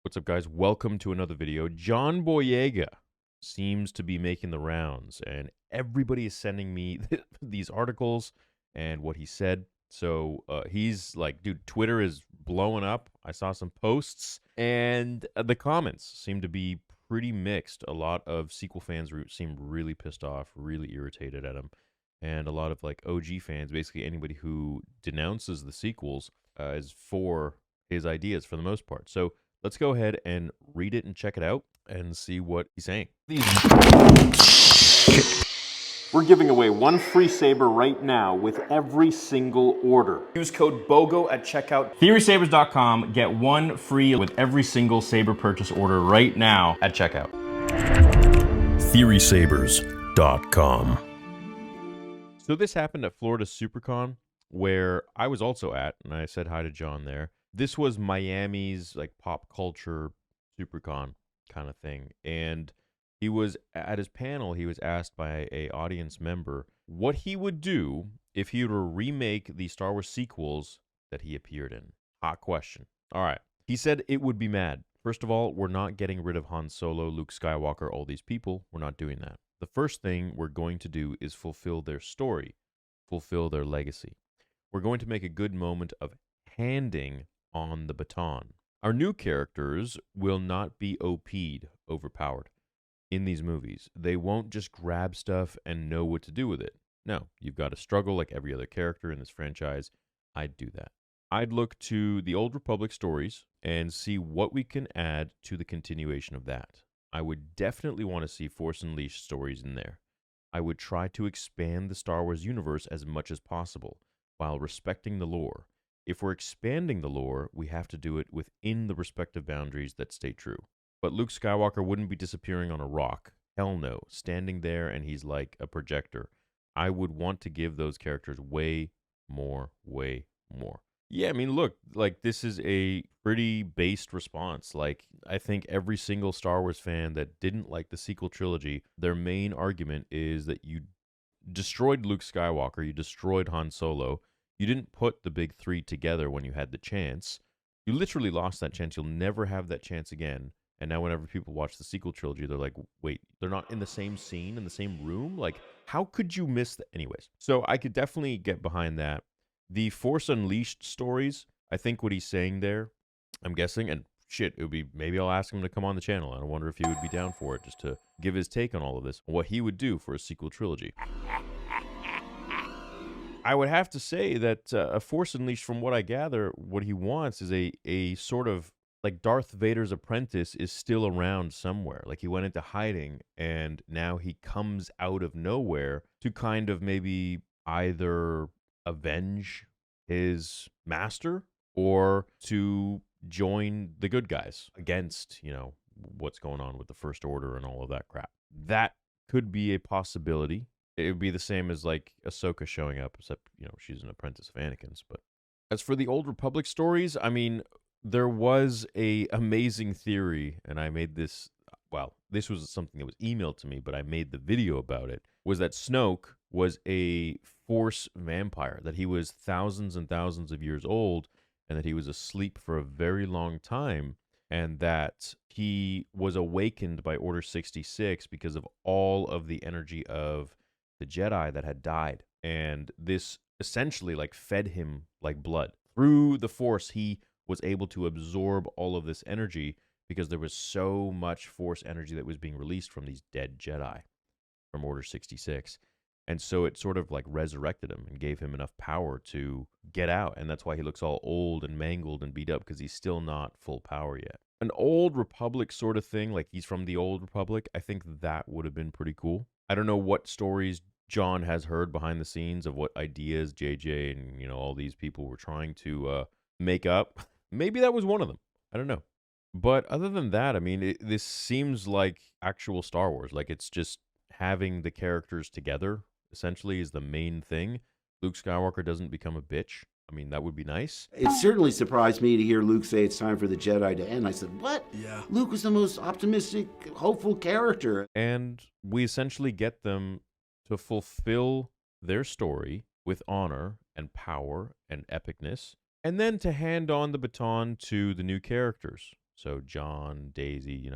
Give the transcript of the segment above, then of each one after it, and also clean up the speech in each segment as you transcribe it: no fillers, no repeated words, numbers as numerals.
What's up, guys? Welcome to another video. John Boyega seems to be making the rounds, and everybody is sending me these articles and what he said. So he's like, dude, Twitter is blowing up. I saw some posts, and the comments seem to be pretty mixed. A lot of sequel fans seem really pissed off, really irritated at him, and a lot of like OG fans, basically anybody who denounces the sequels, is for his ideas for the most part. So let's go ahead and read it and check it out and see what he's saying. We're giving away one free Saber right now with every single order. Use code BOGO at checkout. TheorySabers.com. Get one free with every single Saber purchase order right now at checkout. TheorySabers.com. So this happened at Florida SuperCon, where I was also at, and I said hi to John there. This was Miami's like pop culture SuperCon kind of thing, and he was at his panel. He was asked by a audience member what he would do if he were to remake the Star Wars sequels that he appeared in. Hot question. All right. He said it would be mad. First of all, we're not getting rid of Han Solo, Luke Skywalker, all these people. We're not doing that. The first thing we're going to do is fulfill their story, fulfill their legacy. We're going to make a good moment of handing on the baton. Our new characters will not be OP'd, overpowered, in these movies. They won't just grab stuff and know what to do with it. No, you've got to struggle like every other character in this franchise. I'd do that. I'd look to the Old Republic stories and see what we can add to the continuation of that. I would definitely want to see Force Unleashed stories in there. I would try to expand the Star Wars universe as much as possible while respecting the lore. If we're expanding the lore, we have to do it within the respective boundaries that stay true. But Luke Skywalker wouldn't be disappearing on a rock. Hell no. Standing there and he's like a projector. I would want to give those characters way more. Yeah, I mean, look, like this is a pretty based response. Like, I think every single Star Wars fan that didn't like the sequel trilogy, their main argument is that you destroyed Luke Skywalker, you destroyed Han Solo, you didn't put the big three together when you had the chance. You literally lost that chance. You'll never have that chance again. And now whenever people watch the sequel trilogy, they're like, wait, they're not in the same scene, in the same room? Like, how could you miss that? Anyways, so I could definitely get behind that. The Force Unleashed stories, I think what he's saying there, I'm guessing, and shit, it would be, maybe I'll ask him to come on the channel. I wonder if he would be down for it, just to give his take on all of this, what he would do for a sequel trilogy. I would have to say that a Force Unleashed, from what I gather, what he wants is a sort of like Darth Vader's apprentice is still around somewhere. Like he went into hiding and now he comes out of nowhere to kind of maybe either avenge his master or to join the good guys against, what's going on with the First Order and all of that crap. That could be a possibility. It would be the same as like Ahsoka showing up, except, she's an apprentice of Anakin's. But as for the Old Republic stories, I mean, there was a amazing theory, and I made this, well, this was something that was emailed to me, but I made the video about it, was that Snoke was a Force vampire, that he was thousands and thousands of years old, and that he was asleep for a very long time, and that he was awakened by Order 66 because of all of the energy of the Jedi that had died. And this essentially like fed him like blood. Through the Force, he was able to absorb all of this energy because there was so much Force energy that was being released from these dead Jedi from Order 66. And so it sort of like resurrected him and gave him enough power to get out. And that's why he looks all old and mangled and beat up, because he's still not full power yet. An Old Republic sort of thing, like he's from the Old Republic, I think that would have been pretty cool. I don't know what stories John has heard behind the scenes of what ideas JJ and, all these people were trying to make up. Maybe that was one of them. I don't know. But other than that, I mean, this seems like actual Star Wars. Like, it's just having the characters together, essentially, is the main thing. Luke Skywalker doesn't become a bitch. I mean, that would be nice. It certainly surprised me to hear Luke say it's time for the Jedi to end. I said, what? Yeah. Luke was the most optimistic, hopeful character. And we essentially get them to fulfill their story with honor and power and epicness, and then to hand on the baton to the new characters. So John, Daisy,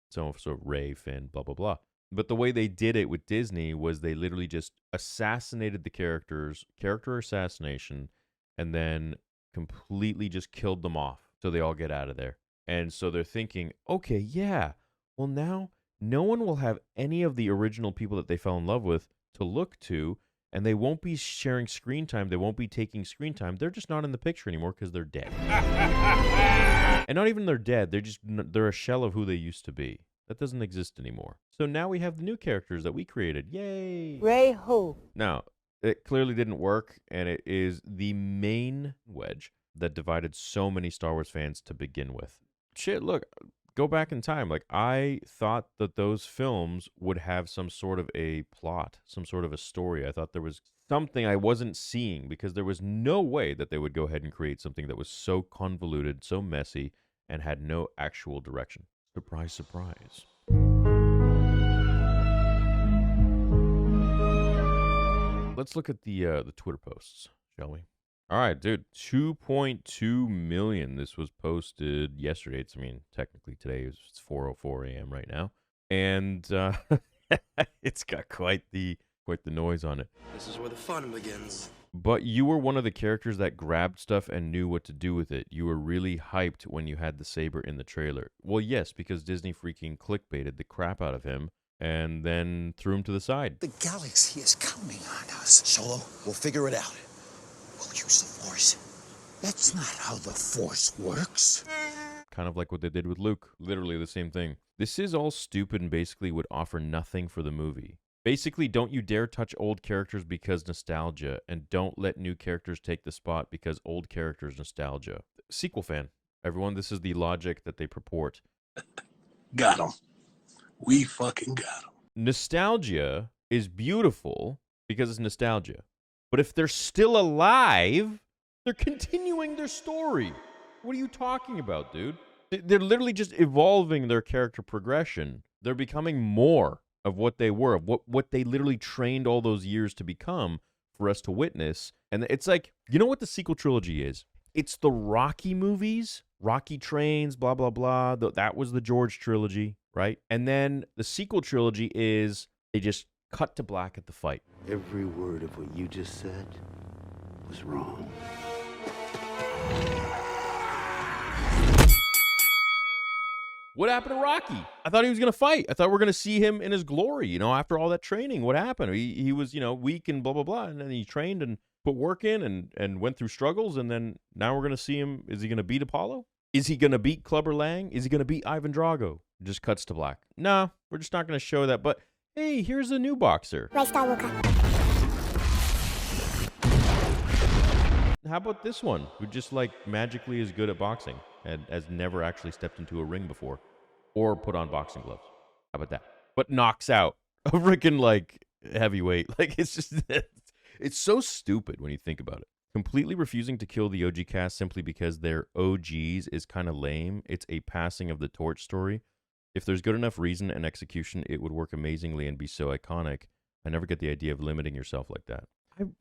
so Ray, Finn, blah, blah, blah. But the way they did it with Disney was they literally just assassinated the characters, character assassination, and then completely just killed them off so they all get out of there. And so they're thinking, okay, yeah, well, now no one will have any of the original people that they fell in love with to look to, and they won't be sharing screen time. They won't be taking screen time. They're just not in the picture anymore because they're dead. And not even they're dead. They're a shell of who they used to be. That doesn't exist anymore. So now we have the new characters that we created. Yay! Ray who? Now, it clearly didn't work, and it is the main wedge that divided so many Star Wars fans to begin with. Shit, look, go back in time. Like, I thought that those films would have some sort of a plot, some sort of a story. I thought there was something I wasn't seeing because there was no way that they would go ahead and create something that was so convoluted, so messy, and had no actual direction. Surprise, surprise. Let's look at the Twitter posts, shall we? All right, dude. 2.2 million. This was posted yesterday. Technically today it's 4:04 a.m. right now, and it's got quite the noise on it. This is where the fun begins. But you were one of the characters that grabbed stuff and knew what to do with it. You were really hyped when you had the Saber in the trailer. Well, yes, because Disney freaking clickbaited the crap out of him and then threw him to the side. The galaxy is counting on us. Solo, we'll figure it out. We'll use the Force. That's not how the Force works. Kind of like what they did with Luke. Literally the same thing. This is all stupid and basically would offer nothing for the movie. Basically, don't you dare touch old characters because nostalgia, and don't let new characters take the spot because old characters nostalgia. Sequel fan. Everyone, this is the logic that they purport. Got him. We fucking got him. Nostalgia is beautiful because it's nostalgia. But if they're still alive, they're continuing their story. What are you talking about, dude? They're literally just evolving their character progression. They're becoming more of what they were, of what they literally trained all those years to become for us to witness. And it's like, you know what the sequel trilogy is? It's the Rocky movies, Rocky Trains, blah, blah, blah. That was the George trilogy, right? And then the sequel trilogy is they just cut to black at the fight. Every word of what you just said was wrong. What happened to Rocky? I thought he was going to fight. I thought we were going to see him in his glory, after all that training. What happened? He was, weak and blah, blah, blah. And then he trained and put work in and went through struggles. And then now we're going to see him. Is he going to beat Apollo? Is he going to beat Clubber Lang? Is he going to beat Ivan Drago? It just cuts to black. No, we're just not going to show that. But hey, here's a new boxer. How about this one, who just magically is good at boxing and has never actually stepped into a ring before or put on boxing gloves? How about that? But knocks out a freaking heavyweight. It's just, it's so stupid when you think about it. Completely refusing to kill the OG cast simply because they're OGs is kind of lame. It's a passing of the torch story. If there's good enough reason and execution, it would work amazingly and be so iconic. I never get the idea of limiting yourself like that.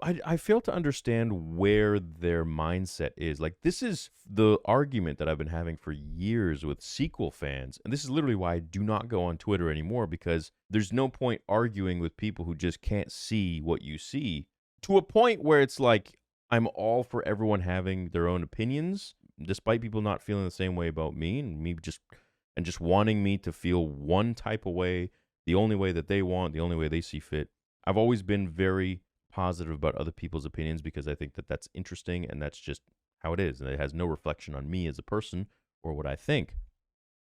I fail to understand where their mindset is. This is the argument that I've been having for years with sequel fans. And this is literally why I do not go on Twitter anymore, because there's no point arguing with people who just can't see what you see, to a point where it's like, I'm all for everyone having their own opinions, despite people not feeling the same way about me and just wanting me to feel one type of way, the only way that they want, the only way they see fit. I've always been very positive about other people's opinions because I think that that's interesting and that's just how it is. And it has no reflection on me as a person or what I think.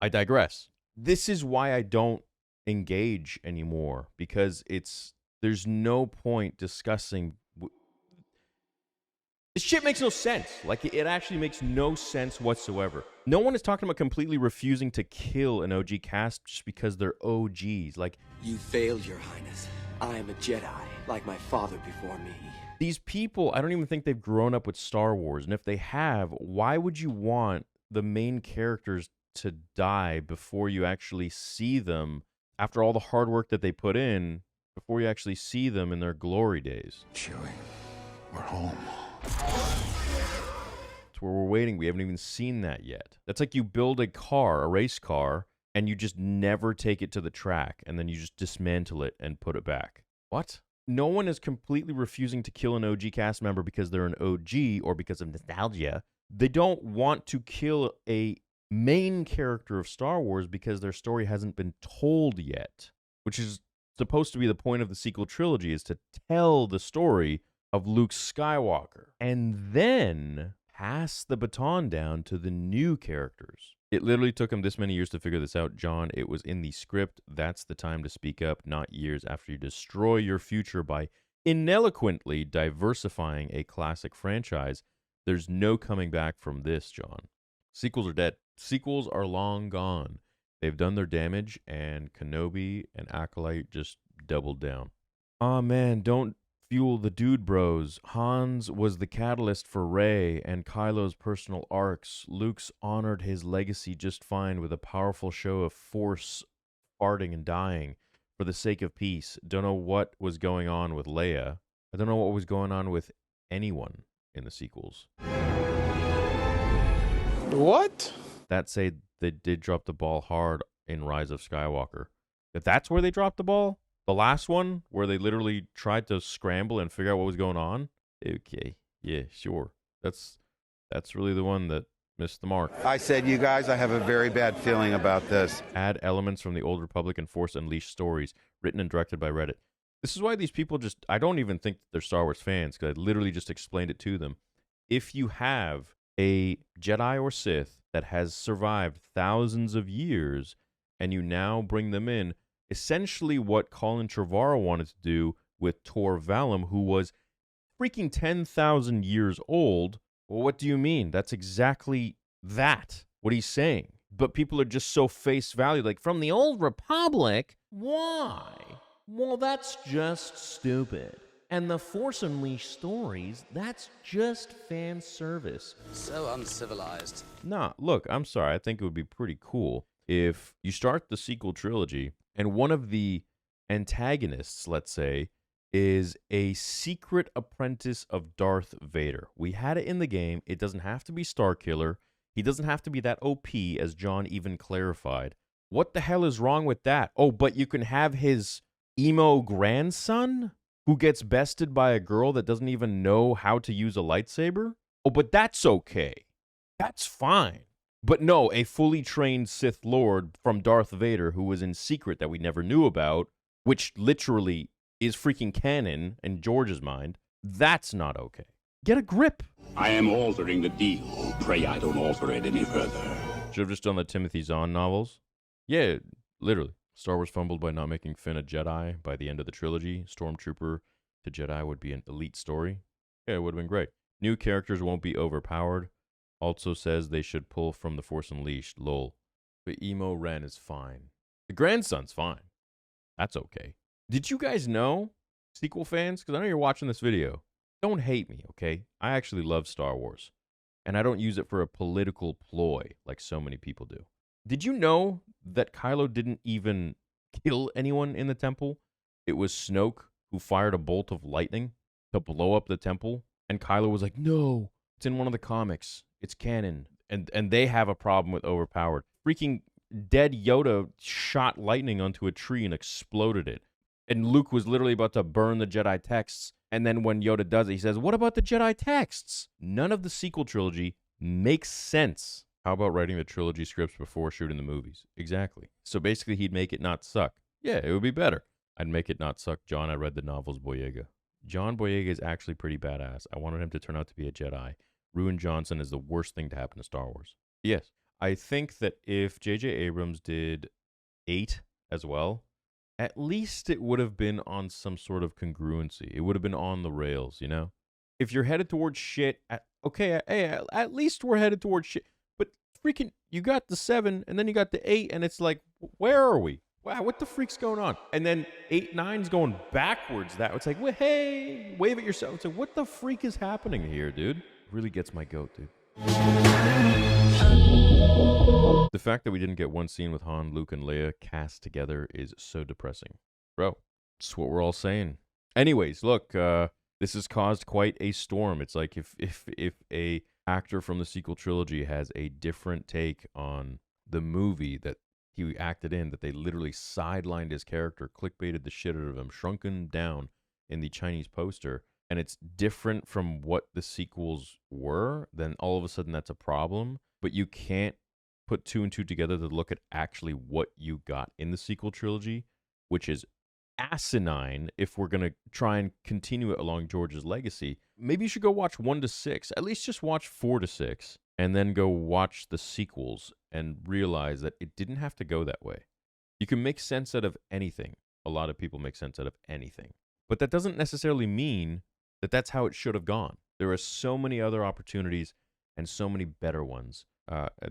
I digress. This is why I don't engage anymore, because there's no point discussing. This shit makes no sense. It actually makes no sense whatsoever. No one is talking about completely refusing to kill an OG cast just because they're OGs. You failed, Your Highness. I am a Jedi, like my father before me. These people, I don't even think they've grown up with Star Wars. And if they have, why would you want the main characters to die before you actually see them, after all the hard work that they put in, before you actually see them in their glory days? Chewie, we're home. script where we're waiting. We haven't even seen that yet. That's like you build a car, a race car, and you just never take it to the track, and then you just dismantle it and put it back. What? No one is completely refusing to kill an OG cast member because they're an OG or because of nostalgia. They don't want to kill a main character of Star Wars because their story hasn't been told yet, which is supposed to be the point of the sequel trilogy, is to tell the story of Luke Skywalker and then pass the baton down to the new characters. It literally took him this many years to figure this out, John. It was in the script. That's the time to speak up, not years after you destroy your future by ineloquently diversifying a classic franchise. There's no coming back from this, John. Sequels are dead. Sequels are long gone. They've done their damage, and Kenobi and Acolyte just doubled down. Aw, man, don't fuel the dude bros. Han's was the catalyst for Rey and Kylo's personal arcs. Luke's honored his legacy just fine with a powerful show of Force farting and dying for the sake of peace. Don't know what was going on with Leia. I don't know what was going on with anyone in the sequels. What? That said, they did drop the ball hard in Rise of Skywalker. If that's where they dropped the ball, the last one, where they literally tried to scramble and figure out what was going on, okay, yeah, sure. That's really the one that missed the mark. I said, you guys, I have a very bad feeling about this. Add elements from the Old Republic and Force Unleashed stories, written and directed by Reddit. This is why these people just, I don't even think they're Star Wars fans, because I literally just explained it to them. If you have a Jedi or Sith that has survived thousands of years, and you now bring them in, essentially what Colin Trevorrow wanted to do with Tor Valum, who was freaking 10,000 years old. Well, what do you mean? That's exactly that, what he's saying. But people are just so face value, like, from the Old Republic? Why? Well, that's just stupid. And the Force Unleashed stories, that's just fan service. So uncivilized. Nah, look, I'm sorry. I think it would be pretty cool if you start the sequel trilogy and one of the antagonists, let's say, is a secret apprentice of Darth Vader. We had it in the game. It doesn't have to be Starkiller. He doesn't have to be that OP, as John even clarified. What the hell is wrong with that? Oh, but you can have his emo grandson who gets bested by a girl that doesn't even know how to use a lightsaber? Oh, but that's okay. That's fine. But no, a fully trained Sith Lord from Darth Vader who was in secret that we never knew about, which literally is freaking canon in George's mind, that's not okay. Get a grip. I am altering the deal. Pray I don't alter it any further. Should have just done the Timothy Zahn novels. Yeah, literally. Star Wars fumbled by not making Finn a Jedi by the end of the trilogy. Stormtrooper to Jedi would be an elite story. Yeah, it would have been great. New characters won't be overpowered. Also says they should pull from the Force Unleashed, lol. But Emo Ren is fine. The grandson's fine. That's okay. Did you guys know, sequel fans, because I know you're watching this video, don't hate me, okay? I actually love Star Wars. And I don't use it for a political ploy like so many people do. Did you know that Kylo didn't even kill anyone in the temple? It was Snoke who fired a bolt of lightning to blow up the temple. And Kylo was like, no, it's in one of the comics. It's canon. And they have a problem with overpowered. Freaking dead Yoda shot lightning onto a tree and exploded it. And Luke was literally about to burn the Jedi texts. And then when Yoda does it, he says, what about the Jedi texts? None of the sequel trilogy makes sense. How about writing the trilogy scripts before shooting the movies? Exactly. So basically, he'd make it not suck. Yeah, it would be better. I'd make it not suck. John, I read the novels Boyega. John Boyega is actually pretty badass. I wanted him to turn out to be a Jedi. Ruin Johnson is the worst thing to happen to Star Wars. Yes, I think that if J.J. Abrams did 8 as well, at least it would have been on some sort of congruency. It would have been on the rails, you know? If you're headed towards shit, at least we're headed towards shit. But freaking, you got the 7, and then you got the 8, and it's like, where are we? Wow, what the freak's going on? And then 8, 9's going backwards. It's like, well, hey, wave at yourself. It's like, what the freak is happening here, dude? It really gets my goat, dude. The fact that we didn't get one scene with Han, Luke, and Leia cast together is so depressing. Bro, that's what we're all saying. Anyways, look, this has caused quite a storm. It's like if a actor from the sequel trilogy has a different take on the movie that he acted in, that they literally sidelined his character, clickbaited the shit out of him, shrunk him down in the Chinese poster, and it's different from what the sequels were, then all of a sudden that's a problem. But you can't put two and two together to look at actually what you got in the sequel trilogy, which is asinine if we're going to try and continue it along George's legacy. Maybe you should go watch 1 to 6. At least just watch 4 to 6 and then go watch the sequels and realize that it didn't have to go that way. You can make sense out of anything. A lot of people make sense out of anything. But that doesn't necessarily mean that that's how it should have gone. There are so many other opportunities and so many better ones.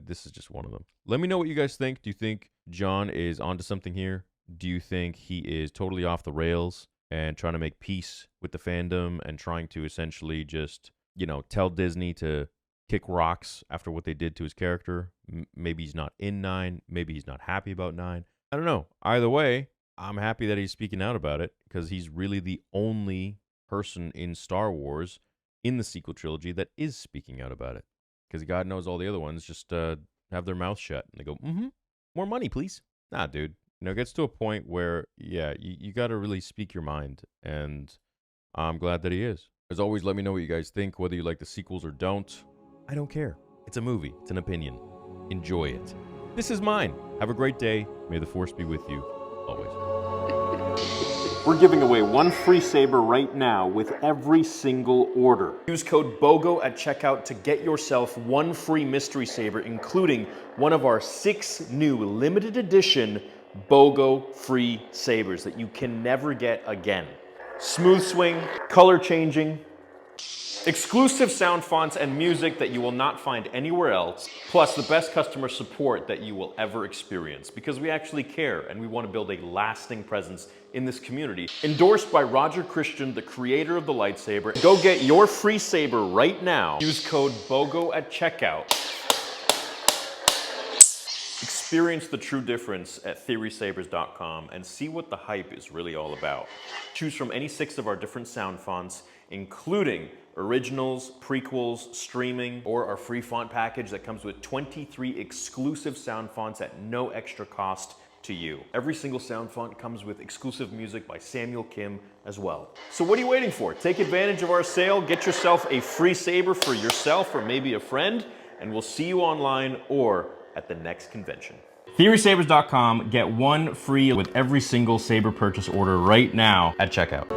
This is just one of them. Let me know what you guys think. Do you think John is onto something here? Do you think he is totally off the rails and trying to make peace with the fandom and trying to essentially just, tell Disney to kick rocks after what they did to his character? Maybe he's not in 9. Maybe he's not happy about 9. I don't know. Either way, I'm happy that he's speaking out about it because he's really the only person in Star Wars in the sequel trilogy that is speaking out about it. Because God knows all the other ones just have their mouth shut and they go, more money, please. Nah, dude. It gets to a point where, you got to really speak your mind, and I'm glad that he is. As always, let me know what you guys think, whether you like the sequels or don't. I don't care. It's a movie. It's an opinion. Enjoy it. This is mine. Have a great day. May the Force be with you, always. We're giving away 1 free Saber right now with every single order. Use code BOGO at checkout to get yourself 1 free mystery Saber, including one of our 6 new limited edition BOGO free Sabers that you can never get again. Smooth swing, color changing, exclusive sound fonts and music that you will not find anywhere else, plus the best customer support that you will ever experience, because we actually care and we want to build a lasting presence in this community. Endorsed by Roger Christian, the creator of the lightsaber. Go get your free saber right now. Use code BOGO at checkout. Experience the true difference at theorysabers.com and see what the hype is really all about. Choose from any 6 of our different sound fonts, including originals, prequels, streaming, or our free font package that comes with 23 exclusive sound fonts at no extra cost to you. Every single sound font comes with exclusive music by Samuel Kim as well. So what are you waiting for? Take advantage of our sale, get yourself a free saber for yourself or maybe a friend, and we'll see you online or at the next convention. Theorysabers.com. Get 1 free with every single Saber purchase order right now at checkout.